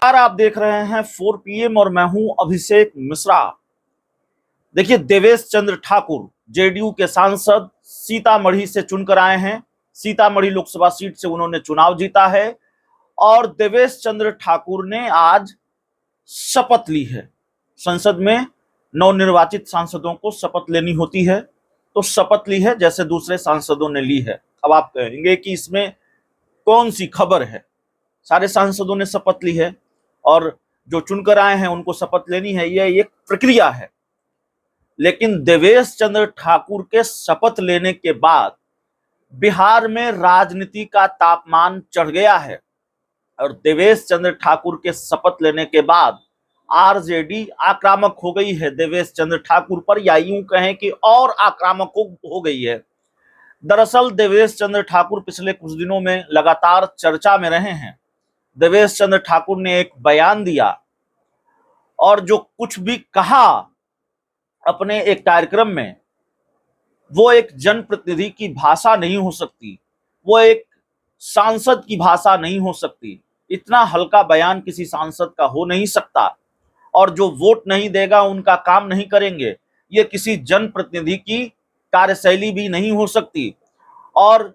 यार आप देख रहे हैं 4 PM और मैं हूं अभिषेक मिश्रा। देखिए, देवेश चंद्र ठाकुर जेडीयू के सांसद सीतामढ़ी से चुनकर आए हैं। सीतामढ़ी लोकसभा सीट से उन्होंने चुनाव जीता है और देवेश चंद्र ठाकुर ने आज शपथ ली है। संसद में नवनिर्वाचित सांसदों को शपथ लेनी होती है, तो शपथ ली है जैसे दूसरे सांसदों ने ली है। अब आप कहेंगे कि इसमें कौन सी खबर है, सारे सांसदों ने शपथ ली है और जो चुनकर आए हैं उनको शपथ लेनी है, यह एक प्रक्रिया है। लेकिन देवेश चंद्र ठाकुर के शपथ लेने के बाद बिहार में राजनीति का तापमान चढ़ गया है और देवेश चंद्र ठाकुर के शपथ लेने के बाद आरजेडी आक्रामक हो गई है देवेश चंद्र ठाकुर पर, या यूं कहें कि और आक्रामक हो गई है। दरअसल देवेश चंद्र ठाकुर पिछले कुछ दिनों में लगातार चर्चा में रहे हैं। देवेश चंद्र ठाकुर ने एक बयान दिया और जो कुछ भी कहा अपने एक कार्यक्रम में, वो एक जनप्रतिनिधि की भाषा नहीं हो सकती, वो एक सांसद की भाषा नहीं हो सकती। इतना हल्का बयान किसी सांसद का हो नहीं सकता और जो वोट नहीं देगा उनका काम नहीं करेंगे, ये किसी जनप्रतिनिधि की कार्यशैली भी नहीं हो सकती और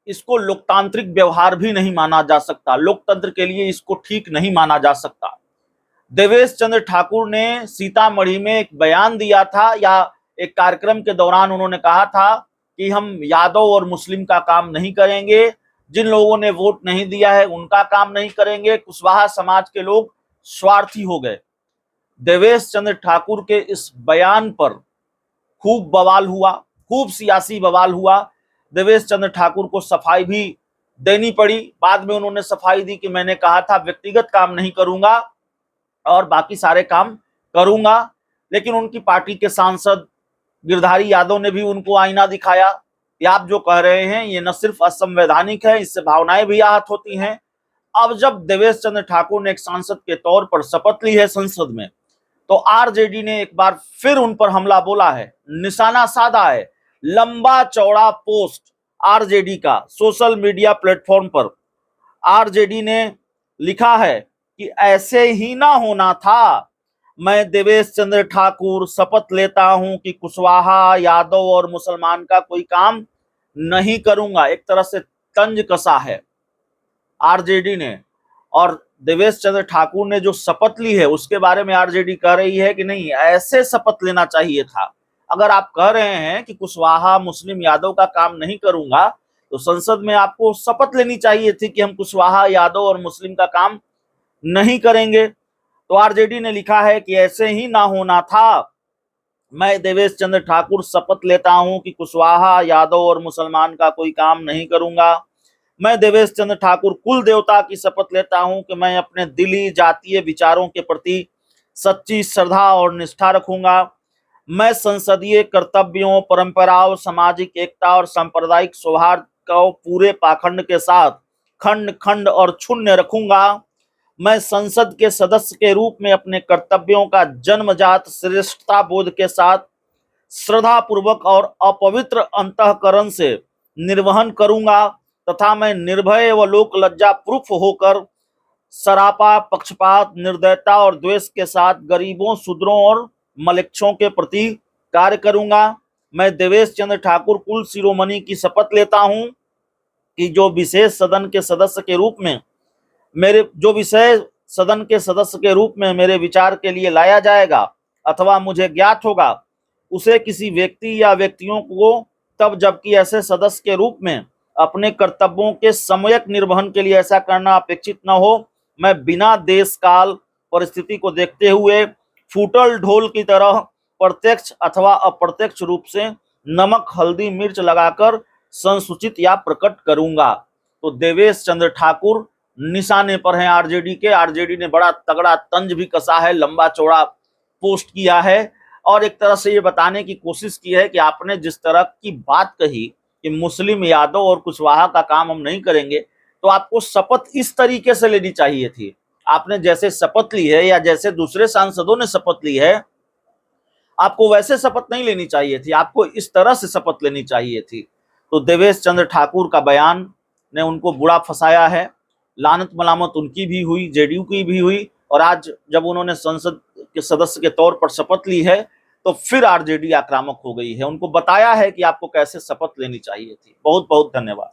इसको लोकतांत्रिक व्यवहार भी नहीं माना जा सकता। लोकतंत्र के लिए इसको ठीक नहीं माना जा सकता। देवेश चंद्र ठाकुर ने सीतामढ़ी में एक बयान दिया था, या एक कार्यक्रम के दौरान उन्होंने कहा था कि हम यादव और मुस्लिम का काम नहीं करेंगे, जिन लोगों ने वोट नहीं दिया है उनका काम नहीं करेंगे, कुशवाहा समाज के लोग स्वार्थी हो गए। देवेश चंद्र ठाकुर के इस बयान पर खूब बवाल हुआ, खूब सियासी बवाल हुआ। देवेश चंद्र ठाकुर को सफाई भी देनी पड़ी। बाद में उन्होंने सफाई दी कि मैंने कहा था व्यक्तिगत काम नहीं करूंगा और बाकी सारे काम करूंगा। लेकिन उनकी पार्टी के सांसद गिरधारी यादव ने भी उनको आईना दिखाया कि आप जो कह रहे हैं ये न सिर्फ असंवैधानिक है, इससे भावनाएं भी आहत होती हैं। अब जब देवेश चंद्र ठाकुर ने एक सांसद के तौर पर शपथ ली है संसद में, तो आरजेडी ने एक बार फिर उन पर हमला बोला है, निशाना साधा है। लंबा चौड़ा पोस्ट आरजेडी का सोशल मीडिया प्लेटफॉर्म पर आरजेडी ने लिखा है कि ऐसे ही ना होना था। मैं देवेश चंद्र ठाकुर शपथ लेता हूं कि कुशवाहा, यादव और मुसलमान का कोई काम नहीं करूंगा। एक तरह से तंज कसा है आरजेडी ने। और देवेश चंद्र ठाकुर ने जो शपथ ली है उसके बारे में आरजेडी कह रही है कि नहीं, ऐसे शपथ लेना चाहिए था। अगर आप कह रहे हैं कि कुशवाहा, मुस्लिम, यादव का काम नहीं करूंगा, तो संसद में आपको शपथ लेनी चाहिए थी कि हम कुशवाहा, यादव और मुस्लिम का काम नहीं करेंगे। तो आरजेडी ने लिखा है कि ऐसे ही ना होना था। मैं देवेश चंद्र ठाकुर शपथ लेता हूं कि कुशवाहा, यादव और मुसलमान का कोई काम नहीं करूंगा। मैं देवेश चंद्र ठाकुर कुल देवता की शपथ लेता हूं कि मैं अपने दिली जातीय विचारों के प्रति सच्ची श्रद्धा और निष्ठा रखूंगा। मैं संसदीय कर्तव्यों, परंपराओं, सामाजिक एकता और सांप्रदायिक सौहार्द को पूरे पाखंड के साथ खंड खंड और क्षुण्ण रखूंगा। मैं संसद के सदस्य के रूप में अपने कर्तव्यों का जन्मजात श्रेष्ठता बोध के साथ श्रद्धा पूर्वक और अपवित्र अंतःकरण से निर्वहन करूंगा तथा मैं निर्भय व लोक लज्जा प्रूफ होकर सरापा, पक्षपात, निर्दयता और द्वेष के साथ गरीबों, शूद्रों और मलेच्छों के प्रति कार्य करूंगा। मैं देवेश चंद्र ठाकुर कुल शिरोमणि की शपथ लेता हूं कि जो विषय सदन के सदस्य के रूप में मेरे विचार के लिए लाया जाएगा अथवा मुझे ज्ञात होगा, उसे किसी व्यक्ति या व्यक्तियों को तब जबकि ऐसे सदस्य के रूप में अपने कर्तव्यों के सम्यक निर्वहन के लिए ऐसा करना अपेक्षित न हो, मैं बिना देश काल परिस्थिति को देखते हुए फूटल ढोल की तरह प्रत्यक्ष अथवा अप्रत्यक्ष रूप से नमक, हल्दी, मिर्च लगाकर संसूचित या प्रकट करूंगा। तो देवेश चंद्र ठाकुर निशाने पर हैं आरजेडी के। आरजेडी ने बड़ा तगड़ा तंज भी कसा है, लंबा चौड़ा पोस्ट किया है और एक तरह से ये बताने की कोशिश की है कि आपने जिस तरह की बात कही कि मुस्लिम, यादव और कुशवाहा का काम हम नहीं करेंगे, तो आपको शपथ इस तरीके से लेनी चाहिए थी। आपने जैसे शपथ ली है या जैसे दूसरे सांसदों ने शपथ ली है, आपको वैसे शपथ नहीं लेनी चाहिए थी, आपको इस तरह से शपथ लेनी चाहिए थी। तो देवेश चंद्र ठाकुर का बयान ने उनको बुरा फंसाया है लानत मलामत उनकी भी हुई, जेडीयू की भी हुई, और आज जब उन्होंने संसद के सदस्य के तौर पर शपथ ली है तो फिर आरजेडी आक्रामक हो गई है। उनको बताया है कि आपको कैसे शपथ लेनी चाहिए थी। बहुत बहुत धन्यवाद।